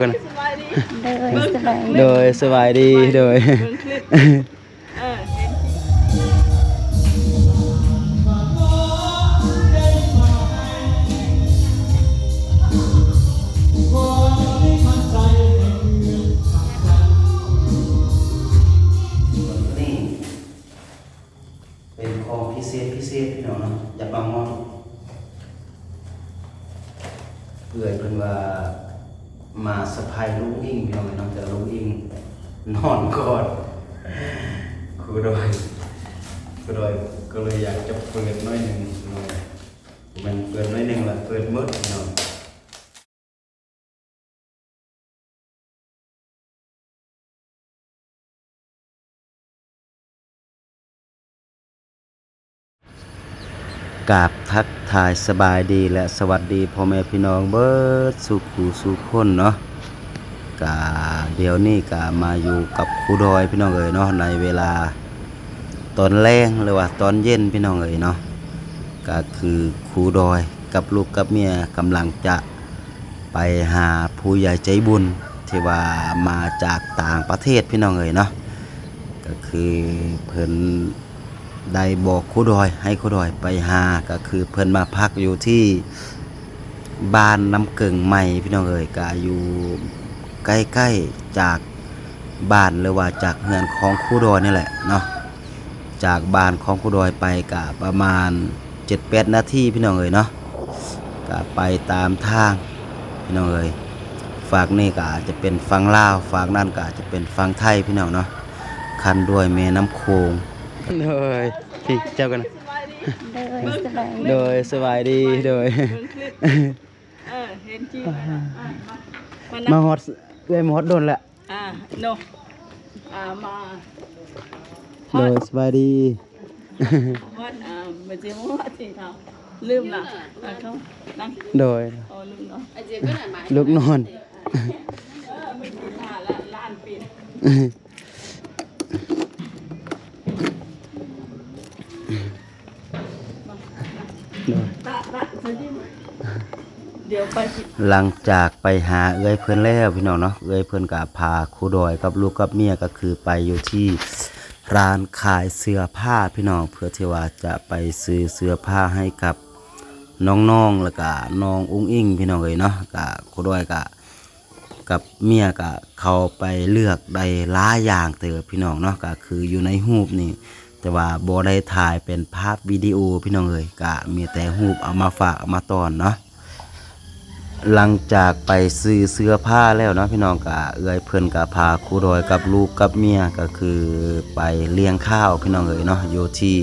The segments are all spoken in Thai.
โดยสบายดีโดยเป็นของพิเศษพี่น้องเนาะอยากมามองเอื่อยเพิ่นว่ามาสะพายลูกอิงพี่น้องเนาะแต่ลูกอิงนอนก่อนครูโดยก็เลยอยากจะเปิดน้อยหนึ่งมันเปิดน้อยหนึ่งละเปิดมืดพี่น้องกราบทักทายสบายดีและสวัสดีพ่อแม่พี่น้องเบิดสุขสุขคนเนาะกะเดี๋ยวนี้กะมาอยู่กับครูดอยพี่น้องเอ๋ยเนาะในเวลาตอนแรงหรือว่าตอนเย็นพี่น้องเอ๋ยเนาะก็คือครูดอยกับลูกกับเมียกำลังจะไปหาผู้ใหญ่ใจบุญที่ว่ามาจากต่างประเทศพี่น้องเอ๋ยเนาะก็คือเพิ่นได้บอกครูดอยให้ครูดอยไปหาก็คือเพิ่นมาพักอยู่ที่บ้านน้ำเกิงใหม่พี่น้องเอ๋ยก็อยู่ใกล้ๆจากบ้านหรือว่าจากเฮือนของครูดอยนี่แหละเนาะจากบ้านของครูดอยไปก็ประมาณ 7-8 นาทีพี่น้องเอ๋ยเนาะก็ไปตามทางพี่น้องเอ๋ยฝากนี่ก็อาจจะเป็นฝั่งลาวฝากนั่นก็อาจจะเป็นฝั่งไทยพี่น้องเนาะคันด้วยแม่น้ำโขงเลยพี่เจ้ากันโดยสบายดีโดยเห็นจีมาฮอดเลยมาฮอดโดนแหละโนมาโดยสบายดีฮอดมาเจอว่าที่ทำลืมละเขานั่งโดยลืมเนาะลูกนอนไม่กินละล้านปีหลังจากไปหาเอื้อยเพื่อนแล้วพี่น้องเนาะเอื้อยเพื่อนก็พาครูดอยกับลูกกับเมียก็คือไปอยู่ที่ร้านขายเสื้อผ้าพี่น้องเพื่อที่ว่าจะไปซื้อเสื้อผ้าให้กับน้องๆแล้วก็น้องอุ้งอิงพี่น้องเอ้ยเนาะก็ครูดอยก็กับเมียก็เขาไปเลือกได้หลายอย่างเตอพี่น้องเนาะก็คืออยู่ในรูปนี่แต่ว่าบ่ได้ถ่ายเป็นภาพวิดีโอพี่น้องเอ้ยก็มีแต่รูปเอามาฝากเอามาตอนเนาะหลังจากไปซื้อเสื้อผ้าแล้วเนาะพี่น้องก็เอื้อยเพิ่นก็พาครูดอยกับลูกกับเมียก็คือไปเลี้ยงข้าวพี่น้องเอ้ยเนาะอยู่ที่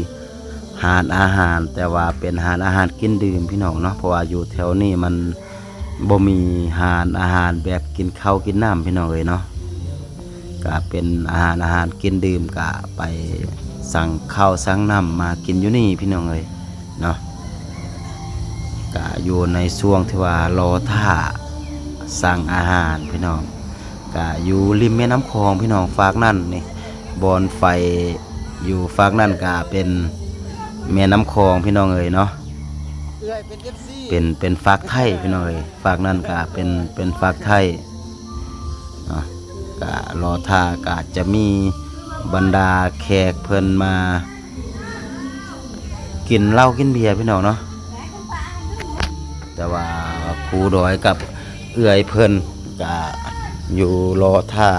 หาดอาหารแต่ว่าเป็นหาดอาหารกินดื่มพี่น้องเนาะเพราะว่าอยู่แถวนี้มันบ่มีหาดอาหารแบบกินข้าวกินน้ำพี่น้องเอ้ยเนาะก็เป็นอาหารกินดื่มก็ไปสั่งข้าวสั่งน้ำมากินอยู่นี่พี่น้องเอ้ยเนาะก็อยู่ในช่วงที่ว่ารอท่าสั่งอาหารพี่น้องก็อยู่ริมแม่น้ำคลองพี่น้องฝากนั่นนี่บอนไฟอยู่ฝากนั่นก็เป็นแม่น้ำคลองพี่น้องเอ้ยเนาะเป็นฝากไทยพี่น้องเอ้ยฝากนั่นก็เป็นฝากไทยเนาะก็รอท่าก็จะมีบรรดาแขกเพิ่นมากินเหล้ากินเบียร์พี่น้องเนาะแต่ว่าครูดอยกับเอื้อยเพิ่นก็อยู่รอท่า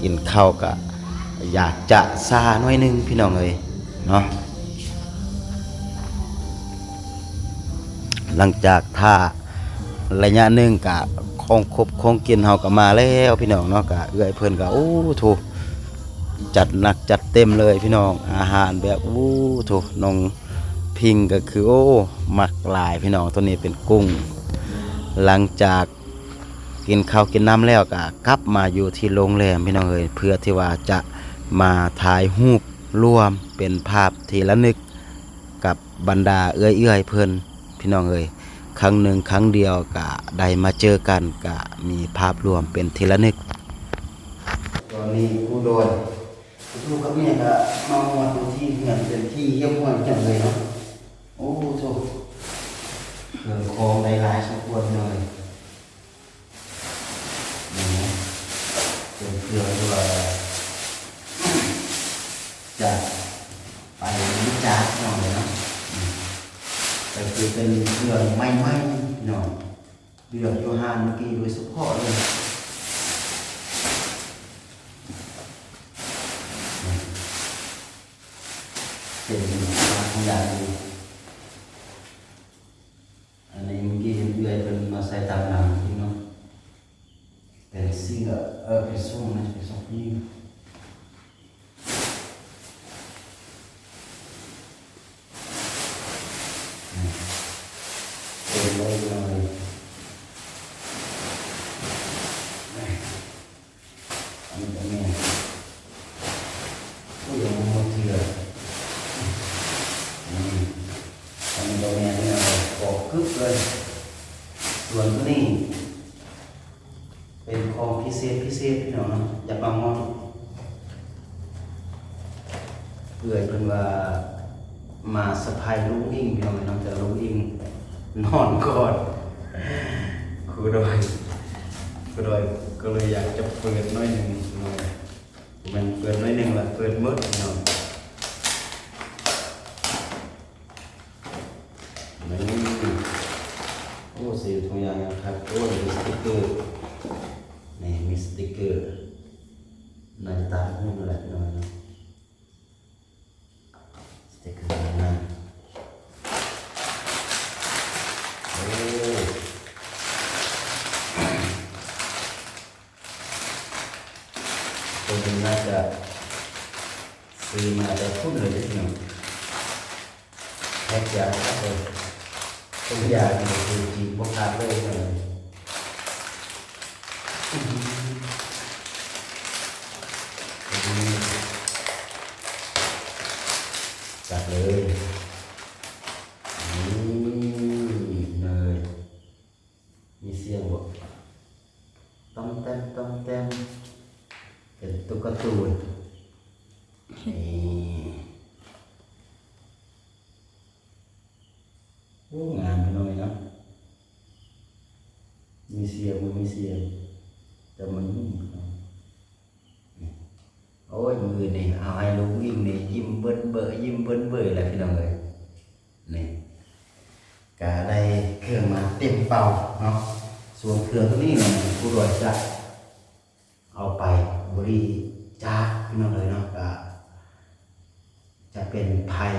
กินข้าวก็อยากจะซาหน่อยนึงพี่น้องเอ้ยเนาะหลังจากท่าระยะหนึ่งก็ของครบของกินเฮาก็มาแล้วพี่น้องเนาะก็เอื้อยเพิ่นก็โอ้โถจัดหนักจัดเต็มเลยพี่น้องอาหารแบบโอ้โถน้องพิงก็คือโอ้มักหลายพี่น้องตัวนี้เป็นกุ้งหลังจากกินข้าวกินน้ำแล้วก็กลับมาอยู่ที่โรงแรมพี่น้องเอ้ยเพื่อที่ว่าจะมาถ่ายรูปรวมเป็นภาพที่ระลึกกับบรรดาเอื้อยเพิ่นพี่น้องเอ้ยครั้งหนึ่งครั้งเดียวก็ได้มาเจอกันก็มีภาพรวมเป็นที่ระลึกตอนนี้ครูดอยลูกกับเมียก็มาดูที่เงินเป็นที่เยี่ยมวันจังเลยเนาะโอ้โหเกิดคลองหลายๆสมควรเลย เครื่องที่ว่าจะไปวิจารณ์หน่อยเนาะก็คือเป็นเครื่องใหม่ๆเนาะเดือดโยฮานเมื่อกี้โดยเฉพาะเลยเป็นมาทำยาดีอันนี้เมื่อกี้เห็นเดือยเป็นมาใส่ตามหลังจริงเนาะเป็นซิ่งเป็นส่งนะเป็นส่งนี่เป็นเลยอันนี้ก็แม่ผู้ยังหมดทีเลยอันนี้ก็แม่เนี่ยปอกกึ๊บเลยส่วนตัวนี้เป็นของพิเศษพี่น้องเนาะอยากมามองเอื่อยเป็นว่ามาสะพายลุงอิงพี่น้องน้องแต่ลุงอิงนอนก่อนครูดอยก็เลยอยากจะเปิดน้อยหนึ่งมันเปิดน้อยหนึ่งละเปิดมืดพี่น้องนี่โอ้สีทุกอย่างนะครับโอ้มีสติ๊กเกอร์นี่มีสติ๊กเกอร์น่าจะตามหุ้นอะไรพี่น้องนะสติ๊กเกอร์นะโอ้ตัวนี้น่าจะซื้อมาแต่พุ่นเลยพี่น้องแพ็คยาครับเลยตัวยาเนี่ยคือจีบพวกขาดเลยเลยจัดเลยนี่เนยมีเสียงบอกต้องเต้นเป็นตุ๊กตาตูนนี่โอ้งามไปหน่อยนะมีเสียงแต่มันโอ้ยมือนี่เอาให้ลูกวิ่งนี่ยิ้มเบิ้ลแหละพี่น้องเลยนี่กะได้เครื่องมาเต็มเป่าเนาะส่วนเครื่องตัวนี้เนี่ยผู้โดยจะเอาไปบริจาคพี่น้องเลยเนาะก็จะเป็นภัย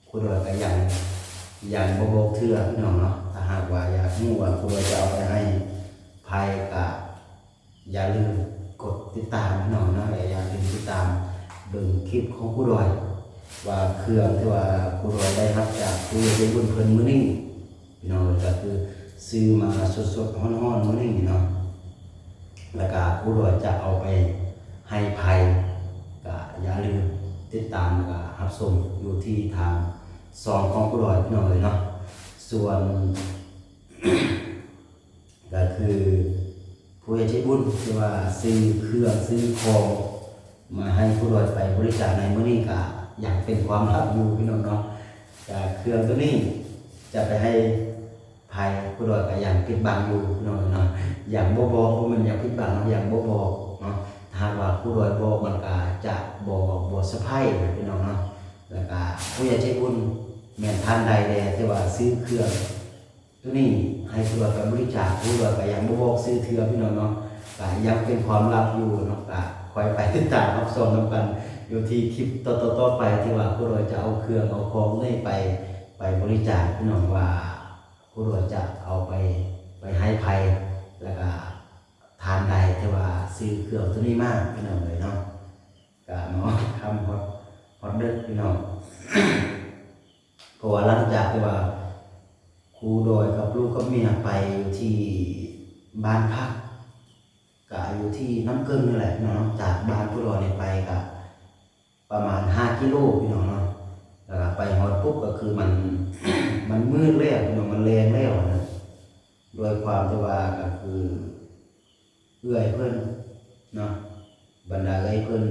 ผู้โดยก็อย่างโบเทื่อพี่น้องเนาะถ้าหากว่าอยากรู้ว่าผู้โดยจะเอาไปให้ภัยก็อย่าลืมกดติดตามพี่น้องนะอย่าลืมติดตามเบิ่งคลิปของผู้โดยว่าเครื่องที่ว่าผู้โดยได้รับจากผู้ใจบุญเพิ่นมื้อนี้พี่น้องก็คือซื้อมาสดๆร้อนๆมื้อนี้เนาะแล้วก็ผู้โดยจะเอาไปให้ภัยก็อย่าลืมติดตามแล้วก็รับชมอยู่ที่ทางซองของผู้โดยพี่น้องเลยเนาะส่วน ก็คือผู้ใจบุญที่ว่าซื้อเครื่องซื้อของมาให้ผู้โดยไปบริจาคในมื้อนี้ก็อยากเป็นความลับอยู่พี่น้องเนาะแต่เครื่องตัวนี้จะไปให้ภัยผู้โดยก็อย่างปิดบังอยู่พี่น้องเนาะอย่างบ่บอกเพราะมันอย่างปิดบังอย่างบ่บอกเนาะถ้าว่าผู้โดยบอกมันก็จะบ่เซอร์ไพรส์พี่น้องเนาะแล้วก็ผู้ใหญ่ใจบุญแม่นท่านใดแลที่ว่าซื้อเครื่องตัวนี้ให้ผู้โดยไปบริจาคผู้โดยก็ยังบ่บอกซื้อเทื่อพี่น้องเนาะก็ยังเป็นความลับอยู่เนาะก็คอยไปติดตามรับชมนำกันอยู่ที่คลิปต่อไปที่ว่าผู้โดยจะเอาเครื่องเอาของนี่ไปบริจาคพี่น้องว่าผู้โดยจะเอาไปให้ภัยแล้วก็ทานใดที่ว่าซื้อเครื่องตัวนี้มากพี่น้องเลยเนาะก็เนาะทำฮอตเด็ดพี่น้อง เพราะว่าหลังจากที่ว่าครูโดยกับลูกกับเมียไปอยู่ที่บ้านพักก็อยู่ที่น้ำเกลือนี่แหละเนาะจากบ้านผู้โดยไปก็ประมาณ5 กิโลพี่น้องเนาะแล้วก็ไปฮอดปุ๊บก็คือมัน มันมืดแล้วพี่น้องมันแรงแล้วนะโดยความที่ว่าก็คือเอื้อยเพิ่นเนาะบรรดาเอื้อยเพิ่น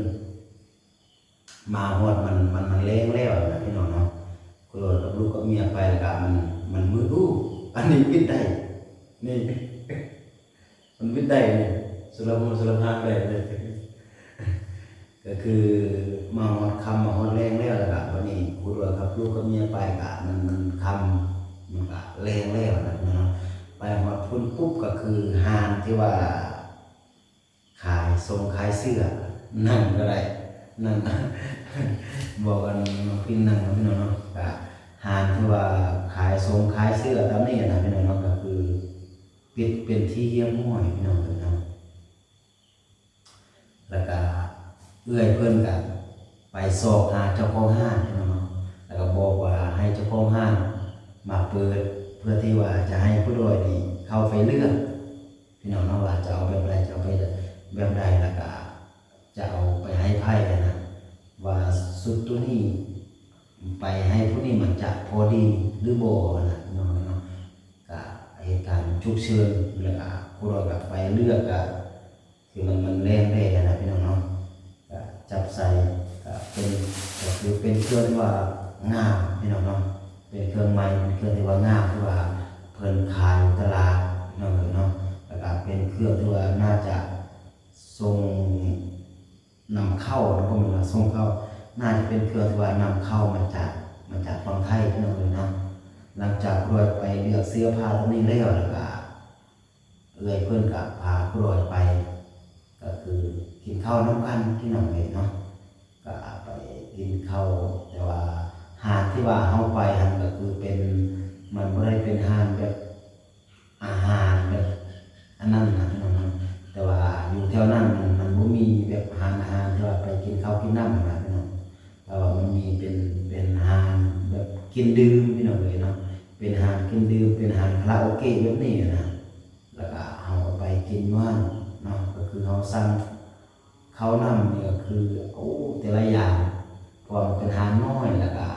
มาฮอดมันแรงแล้วนะพี่น้องเนาะครูโดยกับลูกกับเมียไปแล้วก็มันมืดอันนี้วิทย์ได้นี่ มันวิทย์ได้เนี่ย สุรพงษ์สุรพานเลยก็คือมาฮอดคำมาฮอดแรงแล้วล่ะครับวันนี้ครูด้วยครับลูกกับเมียไปกะมันคำมันกะแรงแล้วนะเนาะไปฮอดพุ่นปุ๊บก็คือหานที่ว่าขายทรงขายเสื้อนั่งก็ได้นั่ง บอกกันพี่นั่งพี่น้องเนาะกะหานที่ว่าขายทรงขายเสื้อตามนี้นะพี่น้องเนาะก็คือเป็นที่เยี่ยมห้อยพี่น้องเลยเนาะแล้วก็เอื้อยเพื่อนกันไปสอบหาเจ้าของห้างพี่น้องเนาะแล้วก็บอกว่าให้เจ้าของห้างมาเปิดเพื่อที่ว่าจะให้ผู้โดยนี่เข้าไปเลือกพี่น้องเนาะว่าจะเอาแบบใดจะเอาไปแบบใดแล้วก็จะเอาไปให้ไพ่นะว่าสุดตัวนี้ไปให้ผู้นี้มันจะพอดีหรือบ่นะพี่น้องเนาะก็เหตุการณ์ฉุกเฉินแล้วก็ผู้โดยกับไปเลือกก็คือมันแรงได้นะพี่น้องเนาะก็จับใส่ก็เป็นก็คือเป็นเครื่องที่ว่างามพี่น้องเนาะเป็นเครื่องใหม่เป็นเครื่องที่ว่างามที่ว่าเพิ่นขายอยู่ตลาดพี่น้องเนาะแล้วก็เป็นเครื่องที่ว่าน่าจะส่งนำเข้านะผมว่าส่งเข้าน่าจะเป็นเครื่องที่ว่านำเข้ามาจากฝั่งไทยพี่น้องเนาะหลังจากรวยไปเลือกเสื้อผ้าตรงนี้แล้วแล้วก็เลยเพื่อนกับพาผู้รวยไปก็คือกินข้าวน้ำกันที่น้องเลยเนาะก็ไปกินข้าวแต่ว่าหาดที่ว่าเฮาไปหันก็คือเป็นมันไม่ได้เป็นหาดแบบอาหารแบบอันนั้นนะพี่น้องนะแต่ว่าอยู่แถวนั้นมันบ่มีแบบอาหารที่ว่าไปกินข้าวกินน้ำนะพี่น้องแต่ว่ามันมีเป็นอาหารแบบกินดื่มพี่น้องเลยเนาะเป็นอาหารกินดื่มเป็นอาหารคาราโอเกะแบบนี้นะแล้วก็เอาไปกินว่านเนาะก็คือเขาสั่งเขานำนี่ก็คือโอ้แต่ละอย่างพอมันเป็นอาหารน้อยแล้วก็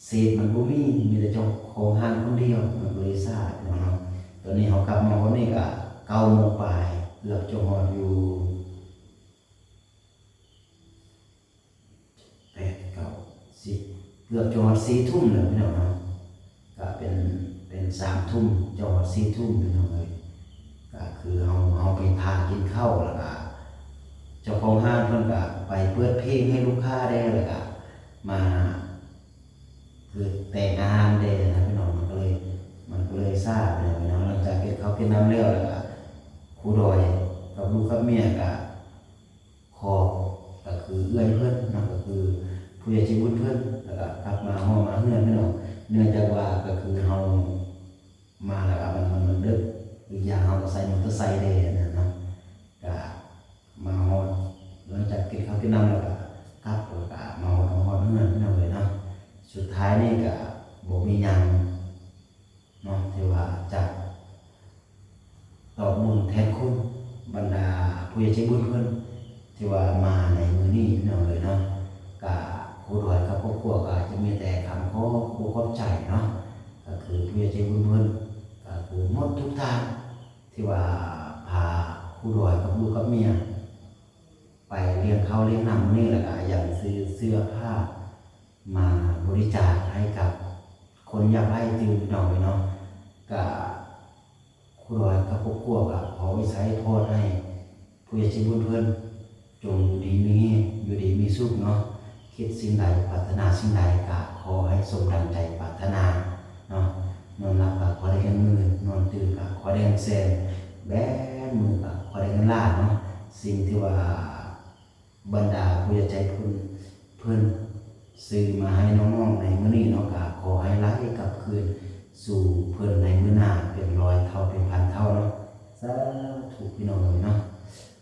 เศษมันบ่มีแต่เจ้าของห้างคนเดียวมันบริษัทเนาะตอนนี้เขากลับมาวันนี้ก็9 โมงปลายเกือบจะฮอดอยู่8 9 10เกือบจะฮอด4 ทุ่มแล้วพี่น้องเนาะก็เป็น3 ทุ่มจะฮอด4 ทุ่มพี่น้องเลยก็คือเอาไปทานกินข้าวแล้วก็เจ้าของห้างเพิ่นก็ไปเปิดเพลงให้ลูกค้าได้แล้วก็มาคือแต่งอาหารได้นะพี่น้องมันก็เลยทราบนะพี่น้องหลังจากเก็บข้าวกินน้ำเลี้ยวแล้วก็ครูดอยกับลูกกับเมียก็คือเอื้อยเพื่อนนะก็คือผู้ใหญ่ใจบุญเพื่อนแล้วก็กลับมาห้องมาเฮือนพี่น้องเนื่องจากว่าก็คือเฮามาแล้วก็มันดึกอีกอย่างเฮาก็ใส่มอเตอร์ไซค์ได้นะเนาะก็มาฮอดหลังจากกินข้าวกินน้ำแล้วก็กลับแล้วก็มาฮอดเฮือนพี่น้องเลยเนาะสุดท้ายนี่ก็บ่มีหยังเนาะที่ว่าจะตอบบุญแทนคุณบรรดาผู้ใหญ่ใจบุญเพิ่นที่ว่ามาในมื้อนี้พี่น้องเลยเนาะก็ครูดอยกับครอบครัวก็จะมีแต่คำขอบใจเนาะก็คือผู้ใหญ่ใจบุญเพิ่นก็คือหมดทุกทางที่ว่าพาครูดอยกับลูกกับเมียไปเลี้ยงข้าวเลี้ยงน้ำนี่แหละก็อย่างซื้อเสื้อผ้ามาบริจาคให้กับคนยากไร้ที่พี่น้องเนาะก็ครูดอยกับครอบครัวก็ขอวิสัยโทษให้ผู้ใหญ่ใจบุญเพิ่นจงอยู่ดีมีสุขเนาะคิดสิ่งใดปรารถนาสิ่งใดก็ขอให้สมดังใจปรารถนาเนาะนอนหลับก็ขอได้เงินหมื่นนอนตื่นก็ขอได้เงินแสนแบมือก็ขอได้เงินล้านเนาะสิ่งที่ว่าบรรดาผู้ใหญ่ใจบุญเพิ่นซื้อมาให้น้องๆในมื้อนี้เนาะก็ขอให้ไหลกลับคืนสู่เพิ่นในมื้อหน้าเป็น100 เท่าเป็นพันเท่าเนาะสาธุพี่น้องเนาะ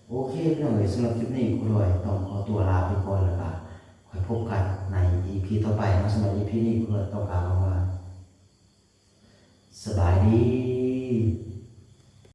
โอเคพี่น้องสำหรับคลิปนี้ครูดอยต้องขอตัวลาไปก่อนแล้วก็ค่อยพบกันใน EP ต่อไปนะสำหรับ EP นี้ครูดอยต้องกล่าวว่าสบายดี